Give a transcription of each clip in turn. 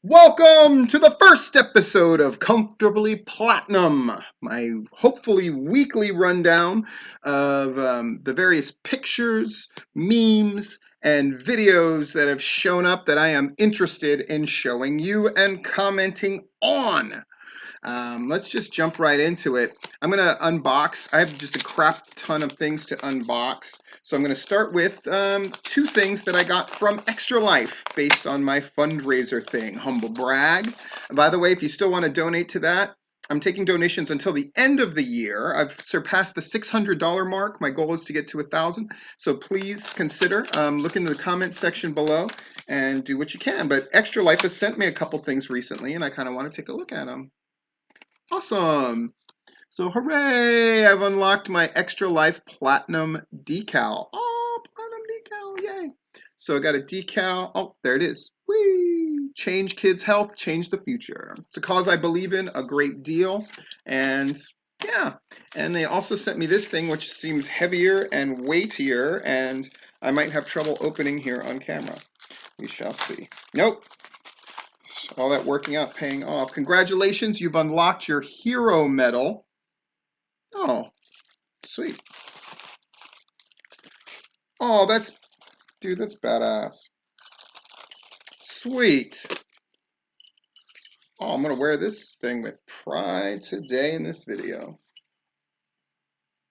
Welcome to the first episode of Comfortably Platinum, my hopefully weekly rundown of the various pictures, memes, and videos that have shown up that I am interested in showing you and commenting on. Let's just jump right into it. I'm going to unbox. I have just a crap ton of things to unbox. So I'm going to start with two things that I got from Extra Life based on my fundraiser thing. Humble brag. And by the way, if you still want to donate to that, I'm taking donations until the end of the year. I've surpassed the $600 mark. My goal is to get to 1,000. So please consider look in the comment section below and do what you can. But Extra Life has sent me a couple things recently, and I kind of want to take a look at them. Awesome. So hooray, I've unlocked my Extra Life Platinum decal. Oh, Platinum decal, yay. So I got a decal. Oh, there it is. Whee! Change kids' health, change the future. It's a cause I believe in a great deal. And yeah, and they also sent me this thing, which seems heavier and weightier, and I might have trouble opening here on camera. We shall see. Nope, all that working out paying off. Congratulations, you've unlocked your hero medal. Oh, sweet. Oh, dude, that's badass. Sweet. Oh, I'm gonna wear this thing with pride today in this video.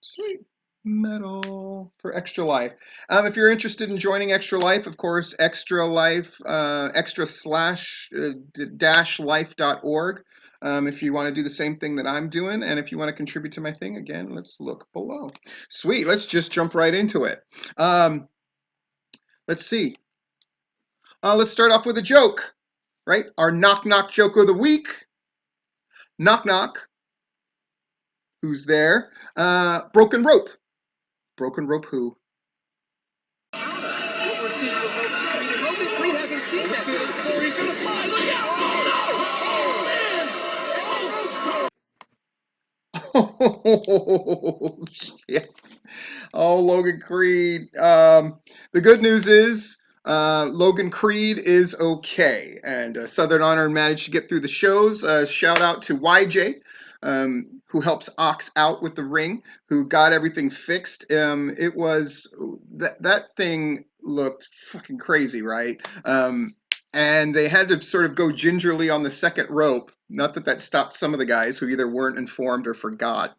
Sweet. Medal for Extra Life. If you're interested in joining Extra Life, of course, Extra Life, extra slash dash life.org. If you want to do the same thing that I'm doing, and if you want to contribute to my thing, again, let's look below. Sweet. Let's just jump right into it. Let's see. Let's start off with a joke, right? Our knock knock joke of the week. Knock knock. Who's there? Broken rope. Broken rope who? What we're seeing from Logan, I mean, Logan Creed hasn't seen that before. He's gonna fly. Look out! Oh, shit. Oh, Logan Creed. The good news is Logan Creed is okay. And Southern Honor managed to get through the shows. Shout out to YJ, who helps Ox out with the ring, who got everything fixed. It was that thing looked fucking crazy, right? And they had to sort of go gingerly on the second rope. Not that that stopped some of the guys who either weren't informed or forgot.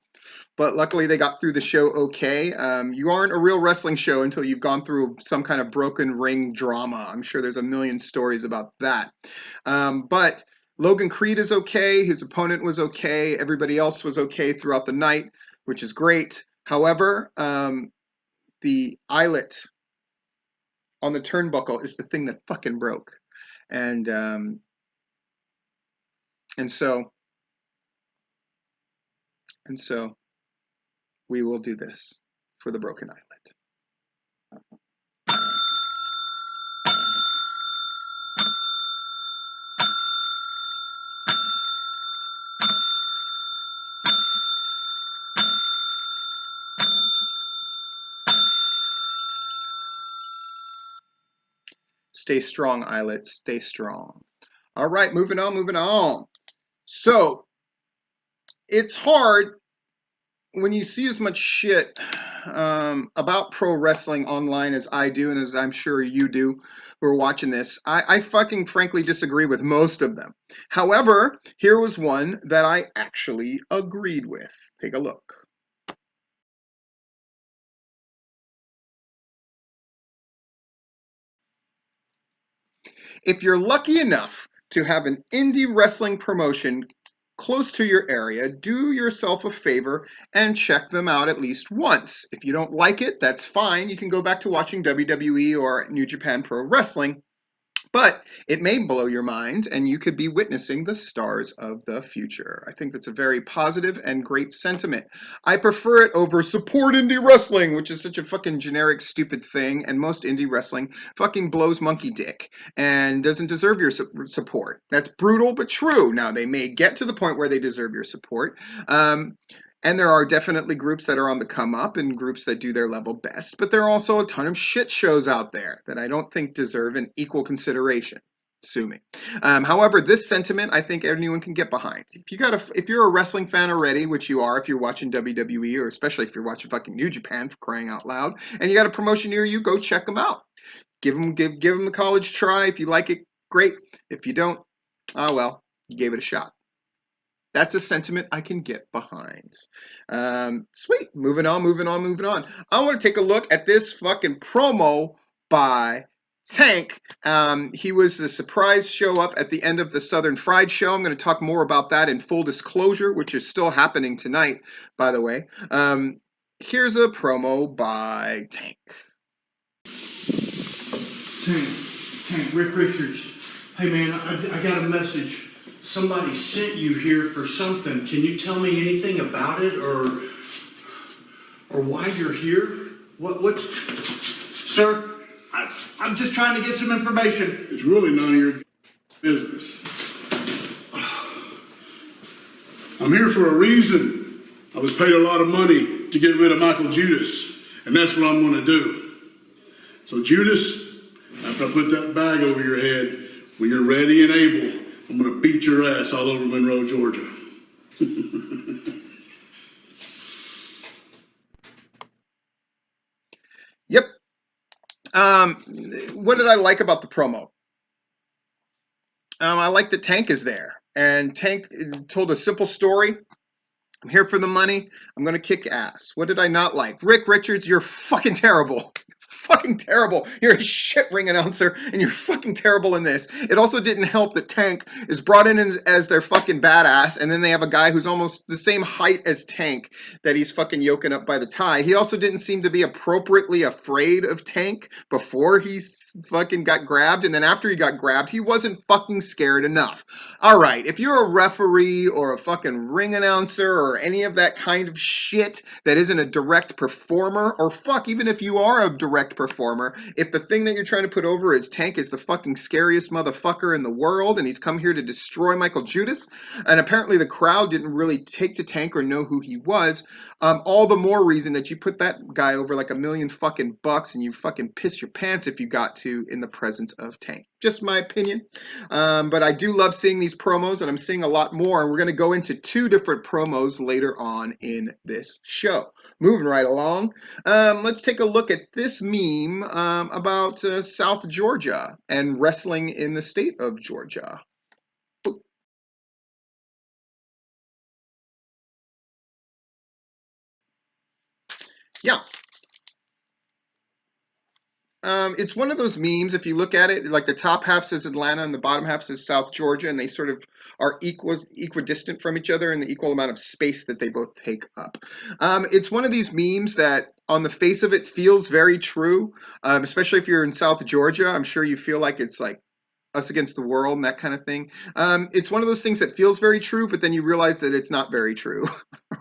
But luckily they got through the show okay. You aren't a real wrestling show until you've gone through some kind of broken ring drama. I'm sure there's a million stories about that. But Logan Creed is okay. His opponent was okay. Everybody else was okay throughout the night, which is great. However, the eyelet on the turnbuckle is the thing that fucking broke. And so we will do this for the broken eyelet. Stay strong, eyelet. Stay strong. All right, moving on, moving on. So it's hard when you see as much shit about pro wrestling online as I do, and as I'm sure you do who are watching this. I fucking frankly disagree with most of them. However, here was one that I actually agreed with. Take a look. If you're lucky enough to have an indie wrestling promotion close to your area, do yourself a favor and check them out at least once. If you don't like it, that's fine. You can go back to watching WWE or New Japan Pro Wrestling. But it may blow your mind, and you could be witnessing the stars of the future. I think that's a very positive and great sentiment. I prefer it over support indie wrestling, which is such a fucking generic, stupid thing, and most indie wrestling fucking blows monkey dick and doesn't deserve your support. That's brutal, but true. Now, they may get to the point where they deserve your support. And there are definitely groups that are on the come up and groups that do their level best, but there are also a ton of shit shows out there that I don't think deserve an equal consideration. Sue me. However, this sentiment I think anyone can get behind. If you're a wrestling fan already, which you are if you're watching WWE, or especially if you're watching fucking New Japan, for crying out loud, and you got a promotion near you, go check them out. Give them the college try. If you like it, great. If you don't, oh well, you gave it a shot. That's a sentiment I can get behind. Sweet. Moving on. I want to take a look at this fucking promo by Tank. He was the surprise show up at the end of the Southern Fried show. I'm going to talk more about that in full disclosure, which is still happening tonight, by the way. Here's a promo by Tank. Tank, Rick Richards. Hey man, I got a message. Somebody sent you here for something. Can you tell me anything about it, or why you're here? What's... Sir, I'm just trying to get some information. It's really none of your business. I'm here for a reason. I was paid a lot of money to get rid of Michael Judas, and that's what I'm going to do. So Judas, after I put that bag over your head, when you're ready and able, I'm going to beat your ass all over Monroe, Georgia. Yep. What did I like about the promo? I like that Tank is there. And Tank told a simple story. I'm here for the money. I'm going to kick ass. What did I not like? Rick Richards, you're fucking terrible. Fucking terrible. You're a shit ring announcer, and you're fucking terrible in this. It also didn't help that Tank is brought in as their fucking badass, and then they have a guy who's almost the same height as Tank that he's fucking yoking up by the tie. He also didn't seem to be appropriately afraid of Tank before he fucking got grabbed, and then after he got grabbed, he wasn't fucking scared enough. All right, if you're a referee or a fucking ring announcer or any of that kind of shit that isn't a direct performer, or fuck, even if you are a direct performer, if the thing that you're trying to put over is Tank is the fucking scariest motherfucker in the world and he's come here to destroy Michael Judas, and apparently the crowd didn't really take to Tank or know who he was, all the more reason that you put that guy over like $1 million fucking bucks and you fucking piss your pants if you got to in the presence of Tank. Just my opinion. But I do love seeing these promos, and I'm seeing a lot more, and we're going to go into 2 different promos later on in this show. Moving right along, let's take a look at this meme about South Georgia and wrestling in the state of Georgia. Yeah. It's one of those memes, if you look at it, like the top half says Atlanta and the bottom half says South Georgia, and they sort of are equidistant from each other in the equal amount of space that they both take up. It's one of these memes that on the face of it feels very true, especially if you're in South Georgia. I'm sure you feel like it's like us against the world and that kind of thing. It's one of those things that feels very true, but then you realize that it's not very true,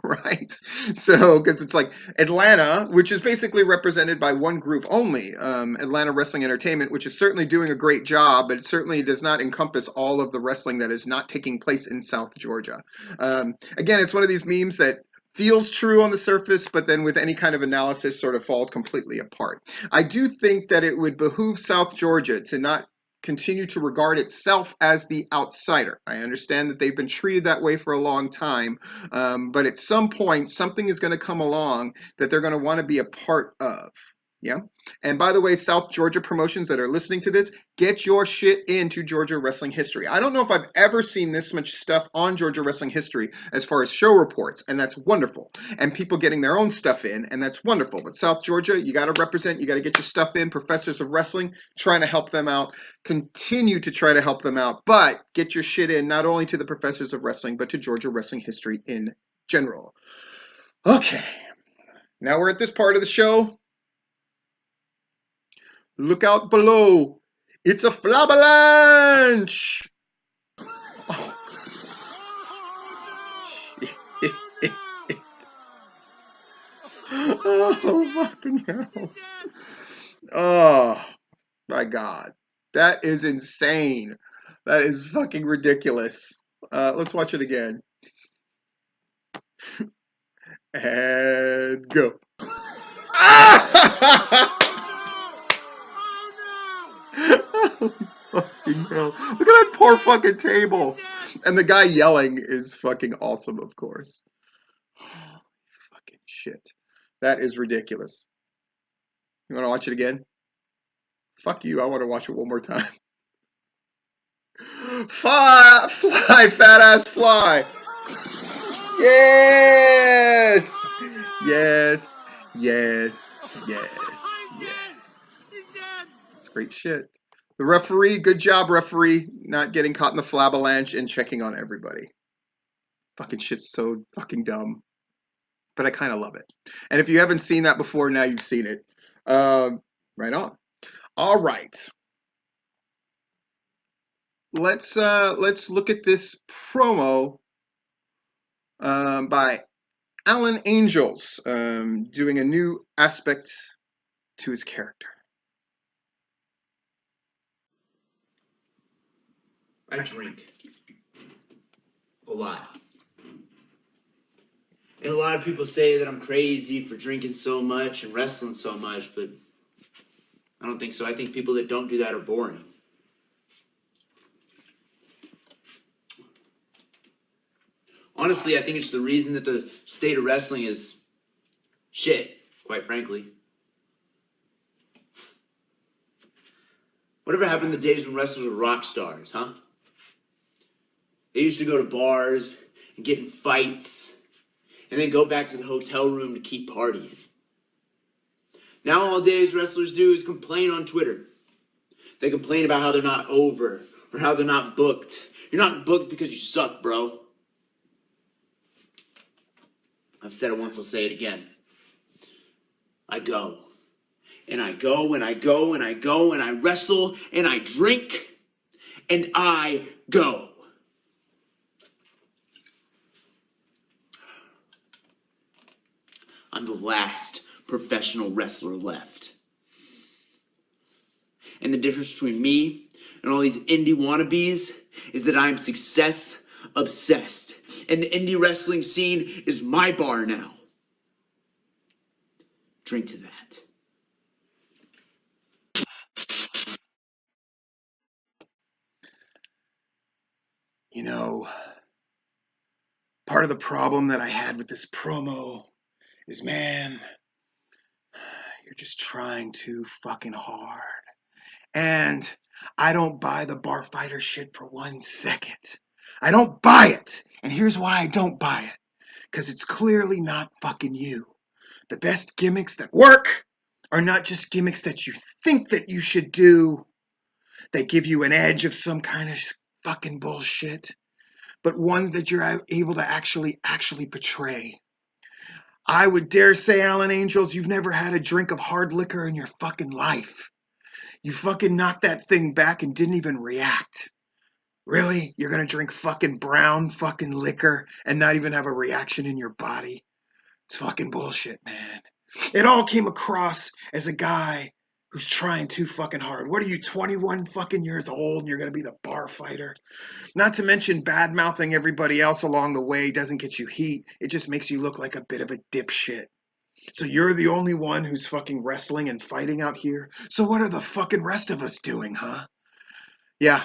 right? So, because it's like Atlanta, which is basically represented by one group only, Atlanta Wrestling Entertainment, which is certainly doing a great job, but it certainly does not encompass all of the wrestling that is not taking place in South Georgia. Again, it's one of these memes that feels true on the surface, but then with any kind of analysis sort of falls completely apart. I do think that it would behoove South Georgia to not continue to regard itself as the outsider. I understand that they've been treated that way for a long time, but at some point, something is going to come along that they're going to want to be a part of. Yeah. And by the way, South Georgia promotions that are listening to this, get your shit into Georgia wrestling history. I don't know if I've ever seen this much stuff on Georgia wrestling history as far as show reports, and that's wonderful. And people getting their own stuff in, and that's wonderful. But South Georgia, you got to represent, you got to get your stuff in. Professors of Wrestling, trying to help them out. Continue to try to help them out, but get your shit in not only to the Professors of Wrestling, but to Georgia wrestling history in general. Okay. Now we're at this part of the show. Look out below. It's a flavalanche. Oh. Oh, fucking hell. Oh, my God. That is insane. That is fucking ridiculous. Let's watch it again. And go. Ah! Fucking hell. Look at that poor fucking table. And the guy yelling is fucking awesome, of course. Fucking shit. That is ridiculous. You want to watch it again? Fuck you. I want to watch it one more time. Fly, fly, fat ass fly. Yes. Yes. Yes. Yes. Yes. It's great shit. The referee, good job, referee, not getting caught in the flabalanche and checking on everybody. Fucking shit's so fucking dumb. But I kind of love it. And if you haven't seen that before, now you've seen it. Right on. All right. Let's look at this promo by Alan Angels, doing a new aspect to his character. I drink a lot. And a lot of people say that I'm crazy for drinking so much and wrestling so much, but I don't think so. I think people that don't do that are boring. Honestly, I think it's the reason that the state of wrestling is shit, quite frankly. Whatever happened to the days when wrestlers were rock stars, huh? They used to go to bars and get in fights and then go back to the hotel room to keep partying. Now all days wrestlers do is complain on Twitter. They complain about how they're not over or how they're not booked. You're not booked because you suck, bro. I've said it once, I'll say it again. I go. And I go, and I go, and I go, and I wrestle, and I drink, and I go. I'm the last professional wrestler left. And the difference between me and all these indie wannabes is that I'm success obsessed. And the indie wrestling scene is my bar now. Drink to that. You know, part of the problem that I had with this promo is, man, you're just trying too fucking hard. And I don't buy the bar fighter shit for 1 second. I don't buy it. And here's why I don't buy it. Because it's clearly not fucking you. The best gimmicks that work are not just gimmicks that you think that you should do. They give you an edge of some kind of fucking bullshit. But ones that you're able to actually portray. I would dare say, Alan Angels, you've never had a drink of hard liquor in your fucking life. You fucking knocked that thing back and didn't even react. Really? You're gonna drink fucking brown fucking liquor and not even have a reaction in your body? It's fucking bullshit, man. It all came across as a guy who's trying too fucking hard. What are you, 21 fucking years old and you're gonna be the bar fighter? Not to mention bad-mouthing everybody else along the way doesn't get you heat. It just makes you look like a bit of a dipshit. So you're the only one who's fucking wrestling and fighting out here? So what are the fucking rest of us doing, huh? Yeah,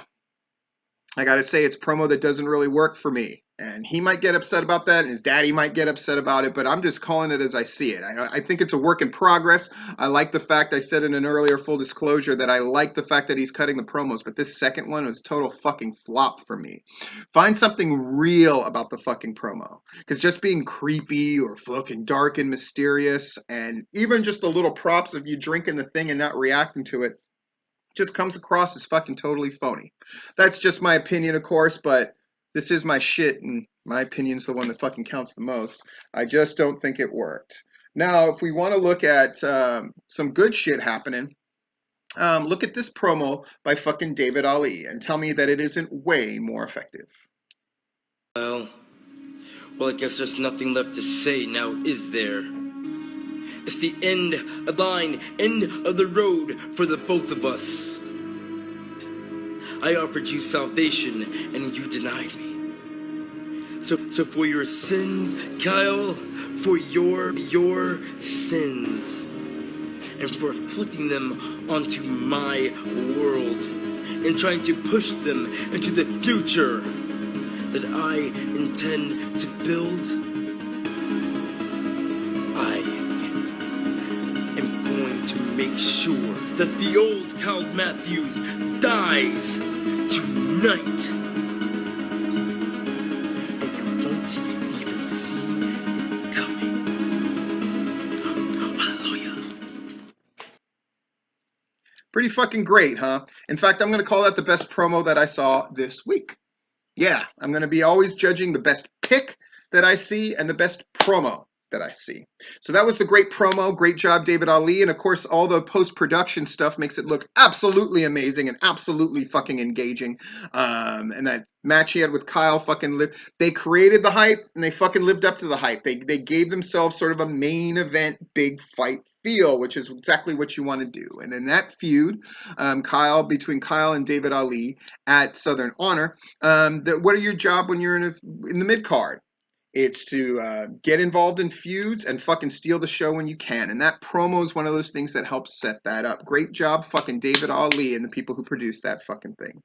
I gotta say, it's promo that doesn't really work for me. And he might get upset about that, and his daddy might get upset about it, but I'm just calling it as I see it. I think it's a work in progress. I like the fact, I said in an earlier full disclosure, that I like the fact that he's cutting the promos, but this second one was total fucking flop for me. Find something real about the fucking promo. Because just being creepy or fucking dark and mysterious, and even just the little props of you drinking the thing and not reacting to it, just comes across as fucking totally phony. That's just my opinion, of course, but this is my shit, and my opinion's the one that fucking counts the most. I just don't think it worked. Now, if we want to look at some good shit happening, look at this promo by fucking David Ollie and tell me that it isn't way more effective. Well, I guess there's nothing left to say now, is there? It's the end of line, end of the road for the both of us. I offered you salvation and you denied me. So for your sins, Kyle, for your sins, and for afflicting them onto my world, and trying to push them into the future that I intend to build, I am going to make sure that the old Kyle Matthews dies tonight. And you won't even see it coming. Hallelujah. Pretty fucking great, huh? In fact, I'm going to call that the best promo that I saw this week. Yeah, I'm going to be always judging the best pick that I see and the best promo that I see. So that was the great promo. Great job, David Ali. And of course, all the post-production stuff makes it look absolutely amazing and absolutely fucking engaging. And that match he had with Kyle they created the hype and they fucking lived up to the hype. They gave themselves sort of a main event big fight feel, which is exactly what you want to do. And in that feud, between Kyle and David Ali at Southern Honor, what are your job when you're in the mid card? It's to get involved in feuds and fucking steal the show when you can. And that promo is one of those things that helps set that up. Great job, fucking David Ali and the people who produced that fucking thing.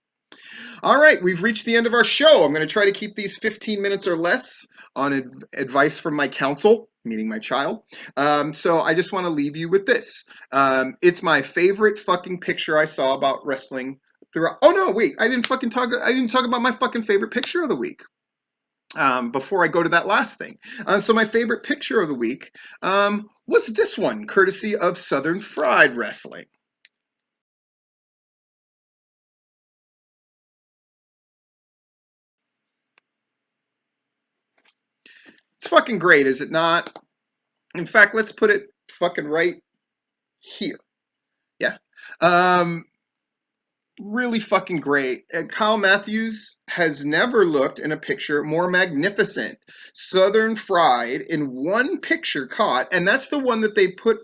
All right, we've reached the end of our show. I'm going to try to keep these 15 minutes or less on advice from my counsel, meaning my child. So I just want to leave you with this. It's my favorite fucking picture I saw about wrestling throughout. Oh no, wait, I didn't talk about my fucking favorite picture of the week. Before I go to that last thing. So my favorite picture of the week was this one, courtesy of Southern Fried Wrestling. It's fucking great, is it not? In fact, let's put it fucking right here. Yeah. Really fucking great. Kyle Matthews has never looked in a picture more magnificent. Southern Fried in one picture caught, and that's the one that they put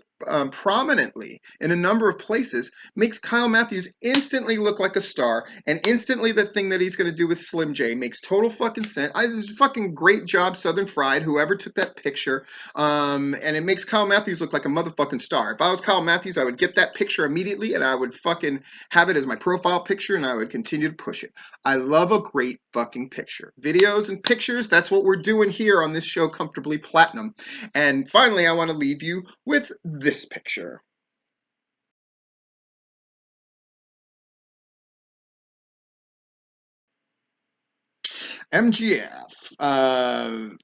prominently in a number of places, makes Kyle Matthews instantly look like a star, and instantly the thing that he's going to do with Slim J makes total fucking sense. Fucking great job, Southern Fried, whoever took that picture, and it makes Kyle Matthews look like a motherfucking star. If I was Kyle Matthews, I would get that picture immediately, and I would fucking have it as my profile picture, and I would continue to push it. I love a great fucking picture. Videos and pictures, that's what we're doing here on this show, Comfortably Platinum. And finally, I want to leave you with this picture. MGF.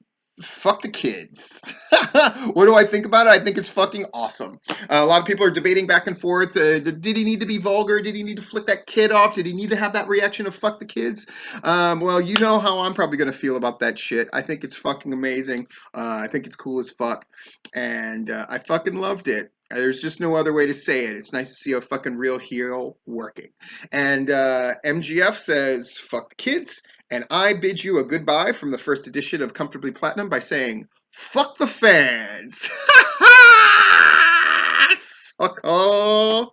Fuck the kids. What do I think about it? I think it's fucking awesome. A lot of people are debating back and forth. Did he need to be vulgar? Did he need to flick that kid off? Did he need to have that reaction of fuck the kids? Well, you know how I'm probably going to feel about that shit. I think it's fucking amazing. I think it's cool as fuck. And I fucking loved it. There's just no other way to say it. It's nice to see a fucking real hero working. And MGF says, fuck the kids. And I bid you a goodbye from the first edition of Comfortably Platinum by saying, fuck the fans. Sucker.